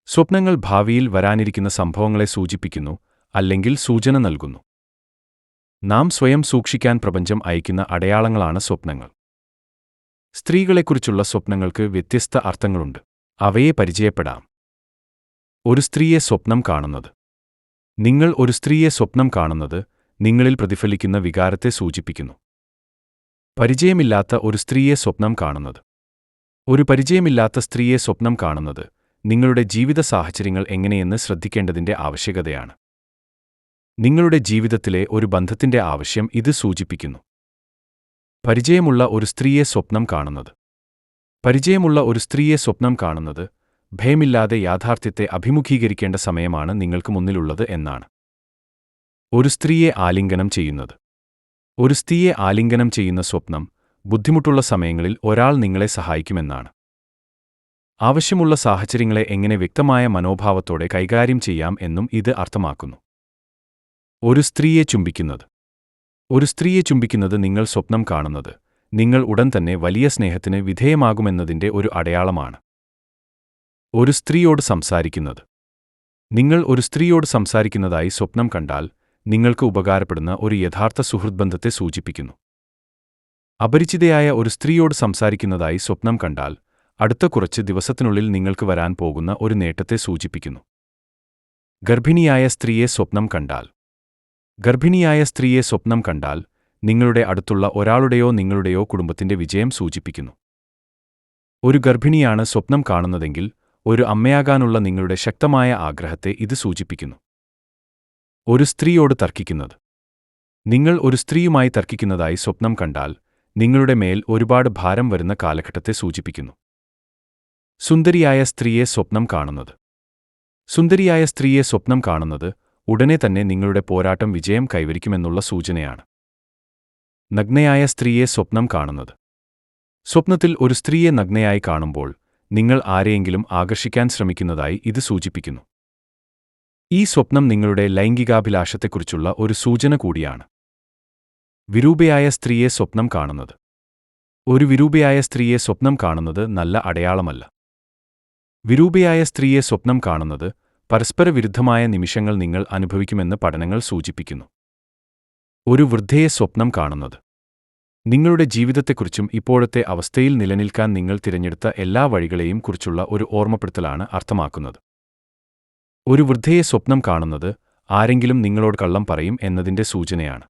സ്വപ്നങ്ങൾ ഭാവിയിൽ വരാനിരിക്കുന്ന സംഭവങ്ങളെ സൂചിപ്പിക്കുന്നു, അല്ലെങ്കിൽ സൂചന നൽകുന്നു. നാം സ്വയം സൂക്ഷിക്കാൻ പ്രപഞ്ചം അയക്കുന്ന അടയാളങ്ങളാണ് സ്വപ്നങ്ങൾ. സ്ത്രീകളെക്കുറിച്ചുള്ള സ്വപ്നങ്ങൾക്ക് വ്യത്യസ്ത അർത്ഥങ്ങളുണ്ട്. അവയെ പരിചയപ്പെടാം. ഒരു സ്ത്രീയെ സ്വപ്നം കാണുന്നത്. നിങ്ങൾ ഒരു സ്ത്രീയെ സ്വപ്നം കാണുന്നത് നിങ്ങളിൽ പ്രതിഫലിക്കുന്ന വികാരത്തെ സൂചിപ്പിക്കുന്നു. പരിചയമില്ലാത്ത ഒരു സ്ത്രീയെ സ്വപ്നം കാണുന്നത്. ഒരു പരിചയമില്ലാത്ത സ്ത്രീയെ സ്വപ്നം കാണുന്നത് നിങ്ങളുടെ ജീവിത സാഹചര്യങ്ങൾ എങ്ങനെയെന്ന് ശ്രദ്ധിക്കേണ്ടതിന്റെ ആവശ്യകതയാണ്. നിങ്ങളുടെ ജീവിതത്തിലെ ഒരു ബന്ധത്തിന്റെ ആവശ്യം ഇത് സൂചിപ്പിക്കുന്നു. പരിചയമുള്ള ഒരു സ്ത്രീയെ സ്വപ്നം കാണുന്നത്. പരിചയമുള്ള ഒരു സ്ത്രീയെ സ്വപ്നം കാണുന്നത് ഭയമില്ലാതെ യാഥാർത്ഥ്യത്തെ അഭിമുഖീകരിക്കേണ്ട സമയമാണ് നിങ്ങൾക്ക് മുന്നിലുള്ളത് എന്നാണ്. ഒരു സ്ത്രീയെ ആലിംഗനം ചെയ്യുന്നത്. ഒരു സ്ത്രീയെ ആലിംഗനം ചെയ്യുന്ന സ്വപ്നം ബുദ്ധിമുട്ടുള്ള സമയങ്ങളിൽ ഒരാൾ നിങ്ങളെ സഹായിക്കുമെന്നാണ്. ആവശ്യമുള്ള സാഹചര്യങ്ങളെ എങ്ങനെ വ്യക്തമായ മനോഭാവത്തോടെ കൈകാര്യം ചെയ്യാം എന്നും ഇത് അർത്ഥമാക്കുന്നു. ഒരു സ്ത്രീയെ ചുംബിക്കുന്നത്. ഒരു സ്ത്രീയെ ചുംബിക്കുന്നത് നിങ്ങൾ സ്വപ്നം കാണുന്നത് നിങ്ങൾ ഉടൻ തന്നെ വലിയ സ്നേഹത്തിന് വിധേയമാകുമെന്നതിന്റെ ഒരു അടയാളമാണ്. ഒരു സ്ത്രീയോട് സംസാരിക്കുന്നത്. നിങ്ങൾ ഒരു സ്ത്രീയോട് സംസാരിക്കുന്നതായി സ്വപ്നം കണ്ടാൽ നിങ്ങൾക്ക് ഉപകാരപ്പെടുന്ന ഒരു യഥാർത്ഥ സുഹൃദ്ബന്ധത്തെ സൂചിപ്പിക്കുന്നു. അപരിചിതയായ ഒരു സ്ത്രീയോട് സംസാരിക്കുന്നതായി സ്വപ്നം കണ്ടാൽ അടുത്ത കുറച്ച് ദിവസത്തിനുള്ളിൽ നിങ്ങൾക്ക് വരാൻ പോകുന്ന ഒരു നേട്ടത്തെ സൂചിപ്പിക്കുന്നു. ഗർഭിണിയായ സ്ത്രീയെ സ്വപ്നം കണ്ടാൽ. ഗർഭിണിയായ സ്ത്രീയെ സ്വപ്നം കണ്ടാൽ നിങ്ങളുടെ അടുത്തുള്ള ഒരാളുടെയോ നിങ്ങളുടെയോ കുടുംബത്തിന്റെ വിജയം സൂചിപ്പിക്കുന്നു. ഒരു ഗർഭിണിയാണ് സ്വപ്നം കാണുന്നതെങ്കിൽ ഒരു അമ്മയാകാനുള്ള നിങ്ങളുടെ ശക്തമായ ആഗ്രഹത്തെ ഇത് സൂചിപ്പിക്കുന്നു. ഒരു സ്ത്രീയോട് തർക്കിക്കുന്നത്. നിങ്ങൾ ഒരു സ്ത്രീയുമായി തർക്കിക്കുന്നതായി സ്വപ്നം കണ്ടാൽ നിങ്ങളുടെ മേൽ ഒരുപാട് ഭാരം വരുന്ന കാലഘട്ടത്തെ സൂചിപ്പിക്കുന്നു. സുന്ദരിയായ സ്ത്രീയെ സ്വപ്നം കാണുന്നത്. സുന്ദരിയായ സ്ത്രീയെ സ്വപ്നം കാണുന്നത് ഉടനെ തന്നെ നിങ്ങളുടെ പോരാട്ടം വിജയം കൈവരിക്കുമെന്നുള്ള സൂചനയാണ്. നഗ്നയായ സ്ത്രീയെ സ്വപ്നം കാണുന്നത്. സ്വപ്നത്തിൽ ഒരു സ്ത്രീയെ നഗ്നയായി കാണുമ്പോൾ നിങ്ങൾ ആരെയെങ്കിലും ആകർഷിക്കാൻ ശ്രമിക്കുന്നതായി ഇത് സൂചിപ്പിക്കുന്നു. ഈ സ്വപ്നം നിങ്ങളുടെ ലൈംഗികാഭിലാഷത്തെക്കുറിച്ചുള്ള ഒരു സൂചന കൂടിയാണ്. വിരൂപയായ സ്ത്രീയെ സ്വപ്നം കാണുന്നത്. ഒരു വിരൂപയായ സ്ത്രീയെ സ്വപ്നം കാണുന്നത് നല്ല അടയാളമല്ല. വിരൂപയായ സ്ത്രീയെ സ്വപ്നം കാണുന്നത് പരസ്പര വിരുദ്ധമായ നിമിഷങ്ങൾ നിങ്ങൾ അനുഭവിക്കുമെന്ന് പഠനങ്ങൾ സൂചിപ്പിക്കുന്നു. ഒരു വൃദ്ധയെ സ്വപ്നം കാണുന്നത്. നിങ്ങളുടെ ജീവിതത്തെക്കുറിച്ചും ഇപ്പോഴത്തെ അവസ്ഥയിൽ നിലനിൽക്കാൻ നിങ്ങൾ തിരഞ്ഞെടുത്ത എല്ലാ വഴികളെയും കുറിച്ചുള്ള ഒരു ഓർമ്മപ്പെടുത്തലാണ് അർത്ഥമാക്കുന്നത്. ഒരു വൃദ്ധയെ സ്വപ്നം കാണുന്നത് ആരെങ്കിലും നിങ്ങളോട് കള്ളം പറയും എന്നതിന്റെ സൂചനയാണ്.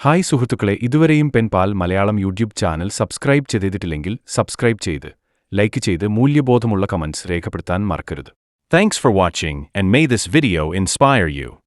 ഹായ് സുഹൃത്തുക്കളെ, ഇതുവരെയും പെൻപാൽ മലയാളം യൂട്യൂബ് ചാനൽ സബ്സ്ക്രൈബ് ചെയ്തിട്ടില്ലെങ്കിൽ സബ്സ്ക്രൈബ് ചെയ്ത് ലൈക്ക് ചെയ്ത് മൂല്യബോധമുള്ള കമന്റ്സ് രേഖപ്പെടുത്താൻ മറക്കരുത്. Thanks for watching, and may this video inspire you.